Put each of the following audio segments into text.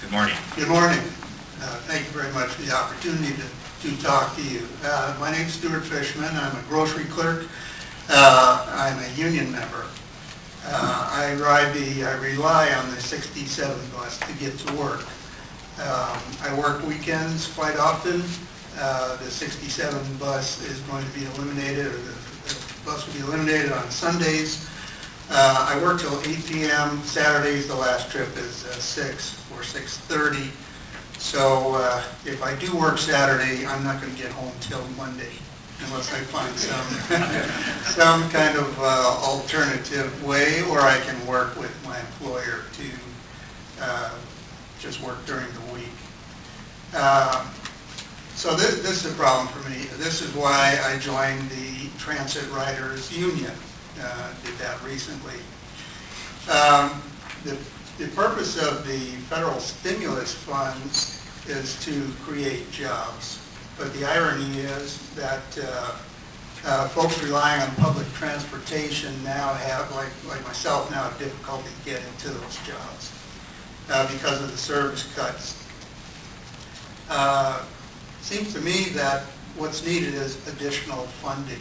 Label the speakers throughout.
Speaker 1: Good morning.
Speaker 2: Good morning. Thank you very much for the opportunity to talk to you. My name is Stuart Fishman. I'm a grocery clerk. I'm a union member. I rely on the 67 bus to get to work. I work weekends quite often. The 67 bus is going to be eliminated, or the bus will be eliminated on Sundays. I work till 8 p.m. Saturdays, the last trip is 6 or 6:30. So if I do work Saturday, I'm not going to get home till Monday unless I find some kind of alternative way, or I can work with my employer to just work during the week. So this is a problem for me. This is why I joined the Transit Riders Union. Did that recently. The purpose of the federal stimulus funds is to create jobs. But the irony is that folks relying on public transportation now have, like myself, now have difficulty getting to those jobs because of the service cuts. Seems to me that what's needed is additional funding.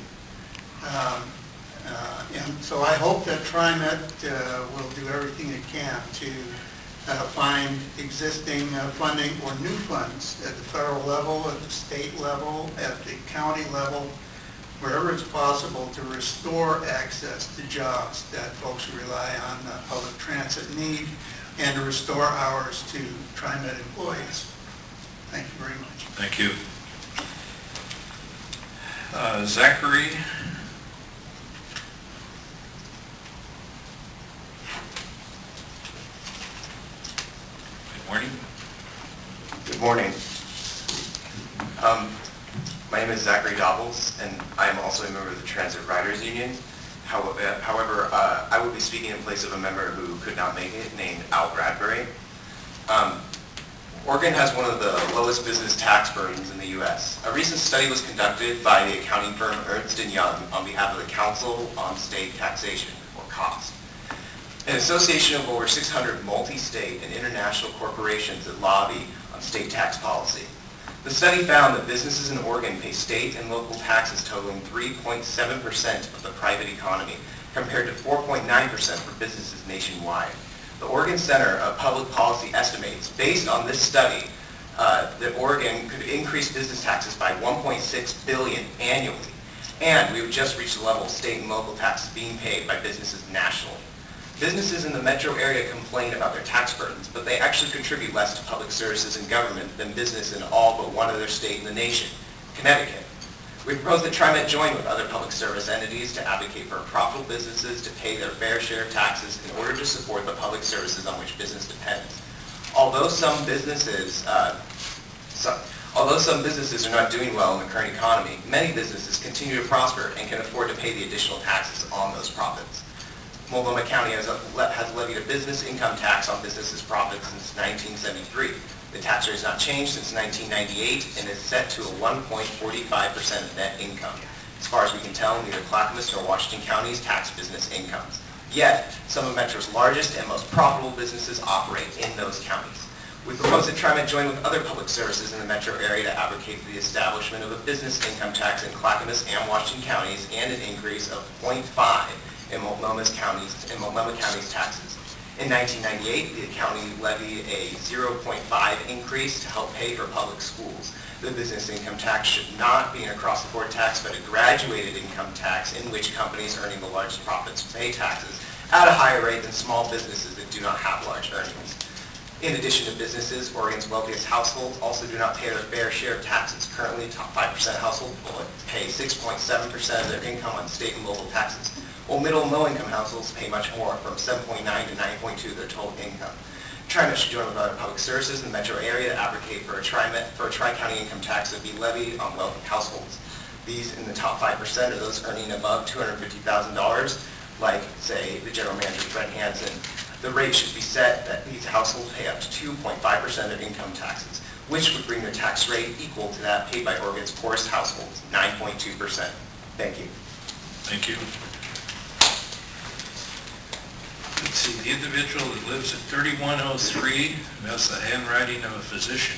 Speaker 2: And so I hope that TriMet will do everything it can to find existing funding or new funds at the federal level, at the state level, at the county level, wherever it's possible to restore access to jobs that folks who rely on public transit need, and to restore hours to TriMet employees. Thank you very much.
Speaker 1: Thank you. Zachary. Good morning.
Speaker 3: Good morning. My name is Zachary Dobbles, and I am also a member of the Transit Riders Union. However, I will be speaking in place of a member who could not make it, named Al Bradbury. Oregon has one of the lowest business tax burdens in the U.S. A recent study was conducted by the accounting firm Ernst & Young on behalf of the Council on State Taxation, or COST, an association of over 600 multi-state and international corporations that lobby on state tax policy. The study found that businesses in Oregon pay state and local taxes totaling 3.7% of the private economy, compared to 4.9% for businesses nationwide. The Oregon Center of Public Policy estimates, based on this study, that Oregon could increase business taxes by $1.6 billion annually, and we would just reach the level of state and local taxes being paid by businesses nationally. Businesses in the metro area complain about their tax burdens, but they actually contribute less to public services and government than business in all but one other state in the nation, Connecticut. We propose that TriMet join with other public service entities to advocate for profitable businesses to pay their fair share of taxes in order to support the public services on which business depends. Although some businesses are not doing well in the current economy, many businesses continue to prosper and can afford to pay the additional taxes on those profits. Multnomah County has levied a business income tax on businesses' profits since 1973. The tax rate has not changed since 1998 and is set to a 1.45% of net income. As far as we can tell, neither Clackamas nor Washington counties tax business incomes. Yet, some of Metro's largest and most profitable businesses operate in those counties. We propose that TriMet join with other public services in the metro area to advocate for the establishment of a business income tax in Clackamas and Washington counties and an increase of 0.5 in Multnomah County's taxes. In 1998, the county levied a 0.5 increase to help pay for public schools. The business income tax should not be an across-the-board tax, but a graduated income tax in which companies earning the largest profits pay taxes at a higher rate than small businesses that do not have large earnings. In addition to businesses, Oregon's wealthiest households also do not pay their fair share of taxes. Currently, top 5% households pay 6.7% of their income on state and local taxes, while middle and low-income households pay much more, from 7.9 to 9.2 of their total income. TriMet should join with other public services in the metro area to advocate for a tri-county income tax that be levied on wealthy households. These in the top 5% are those earning above $250,000, like, say, the general manager, Fred Hansen. The rate should be set that these households pay up to 2.5% of income taxes, which would bring their tax rate equal to that paid by Oregon's poorest households, 9.2%. Thank you.
Speaker 1: Thank you. Let's see, the individual that lives at 3103, that's the handwriting of a physician.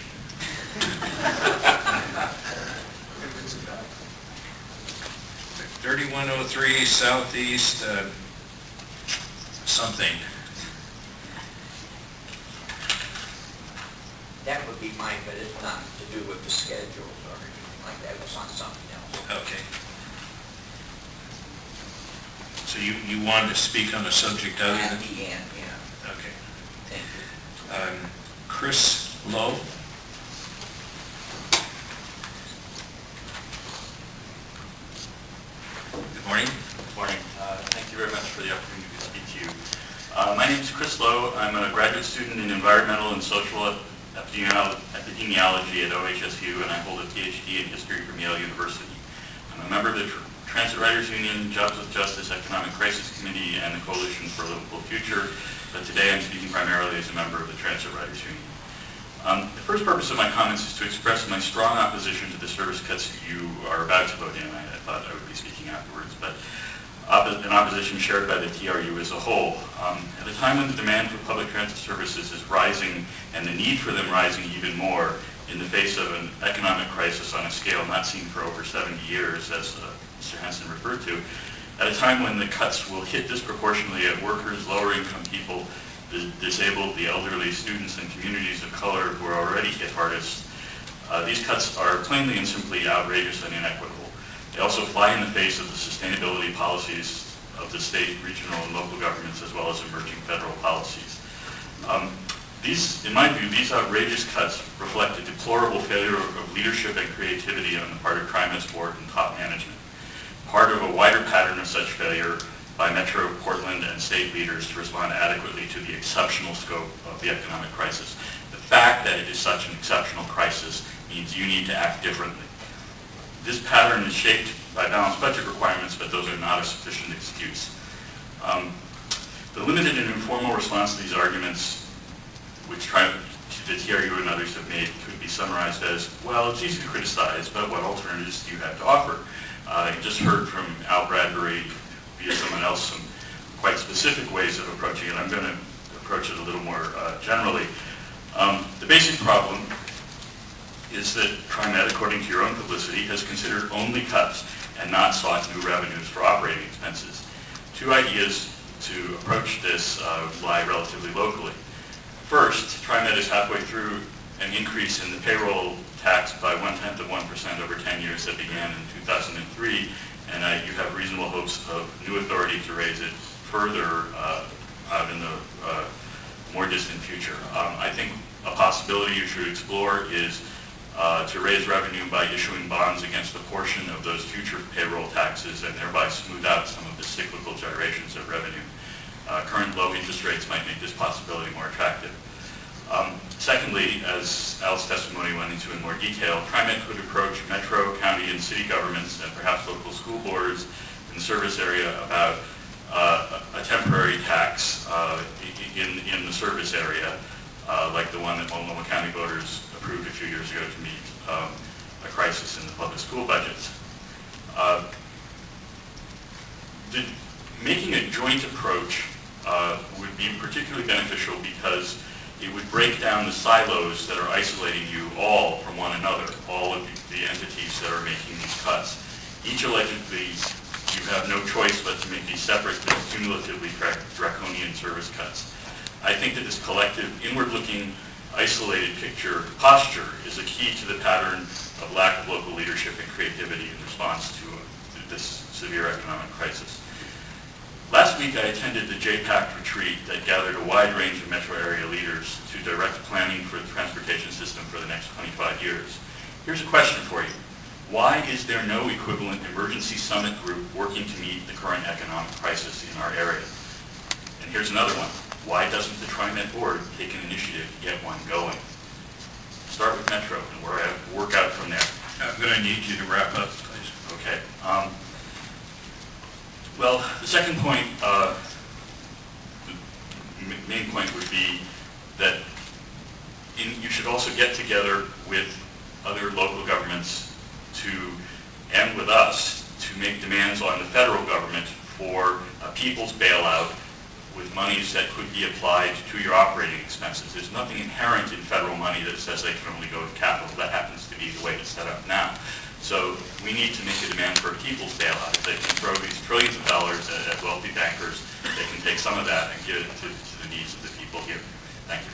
Speaker 1: 3103 Southeast, something.
Speaker 4: That would be mine, but it's not to do with the schedules or anything like that. It's on something else.
Speaker 1: Okay. So you wanted to speak on a subject other
Speaker 4: At
Speaker 1: than?
Speaker 4: the end, yeah.
Speaker 1: Okay.
Speaker 4: Thank you.
Speaker 1: Chris Lowe? Good morning.
Speaker 5: Good morning. Thank you very much for the opportunity to speak to you. My name is Chris Lowe. I'm a graduate student in environmental and social epidemiology at OHSU, and I hold a PhD in history from Yale University. I'm a member of the Transit Writers Union, Jobs with Justice Economic Crisis Committee, and the Coalition for a Livable Future, but today I'm speaking primarily as a member of the Transit Writers Union. The first purpose of my comments is to express my strong opposition to the service cuts you are about to vote in. I thought I would be speaking afterwards, but an opposition shared by the TRU as a whole. At a time when the demand for public transit services is rising and the need for them rising even more in the face of an economic crisis on a scale not seen for over 70 years, as Mr. Hansen referred to, at a time when the cuts will hit disproportionately at workers, lower income people, the disabled, the elderly, students, and communities of color who are already hit hardest, these cuts are plainly and simply outrageous and inequitable. They also fly in the face of the sustainability policies of the state, regional, and local governments, as well as emerging federal policies. In my view, these outrageous cuts reflect a deplorable failure of leadership and creativity on the part of TriMet's board and top management, part of a wider pattern of such failure by Metro, Portland, and state leaders to respond adequately to the exceptional scope of the economic crisis. The fact that it is such an exceptional crisis means you need to act differently. This pattern is shaped by balanced budget requirements, but those are not a sufficient excuse. The limited and informal response to these arguments, which the TRU and others have made, could be summarized as, well, it's easy to criticize, but what alternatives do you have to offer? You just heard from Al Bradbury via someone else some quite specific ways of approaching it. I'm going to approach it a little more generally. The basic problem is that TriMet, according to your own publicity, has considered only cuts and not sought new revenues for operating expenses. Two ideas to approach this lie relatively locally. First, TriMet is halfway through an increase in the payroll tax by 1/10% over 10 years that began in 2003, and you have reasonable hopes of new authority to raise it further out in the more distant future. I think a possibility you should explore is to raise revenue by issuing bonds against a portion of those future payroll taxes and thereby smooth out some of the cyclical gyrations of revenue. Current low interest rates might make this possibility more attractive. Secondly, as Al's testimony went into in more detail, TriMet could approach metro, county, and city governments and perhaps local school boards in the service area about a temporary tax in the service area, like the one that Multnomah County voters approved a few years ago to meet a crisis in the public school budgets. Making a joint approach would be particularly beneficial because it would break down the silos that are isolating you all from one another, all of the entities that are making these cuts. Each allegedly, you have no choice but to make these separate but cumulatively draconian service cuts. I think that this collective, inward-looking, isolated posture is a key to the pattern of lack of local leadership and creativity in response to this severe economic crisis. Last week, I attended the JPAC retreat that gathered a wide range of metro area leaders to direct planning for the transportation system for the next 25 years. Here's a question for you. Why is there no equivalent emergency summit group working to meet the current economic crisis in our area? And here's another one. Why doesn't the TriMet board take an initiative to get one going? Start with Metro and work out from there.
Speaker 1: I'm going to need you to wrap up, please.
Speaker 5: Okay. Well, the second point, the main point would be that you should also get together with other local governments and with us to make demands on the federal government for a people's bailout with monies that could be applied to your operating expenses. There's nothing inherent in federal money that says they can only go to capital. That happens to be the way it's set up now. So we need to make a demand for a people's bailout. If they can throw these trillions of dollars at wealthy bankers, they can take some of that and give it to the needs of the people here. Thank you.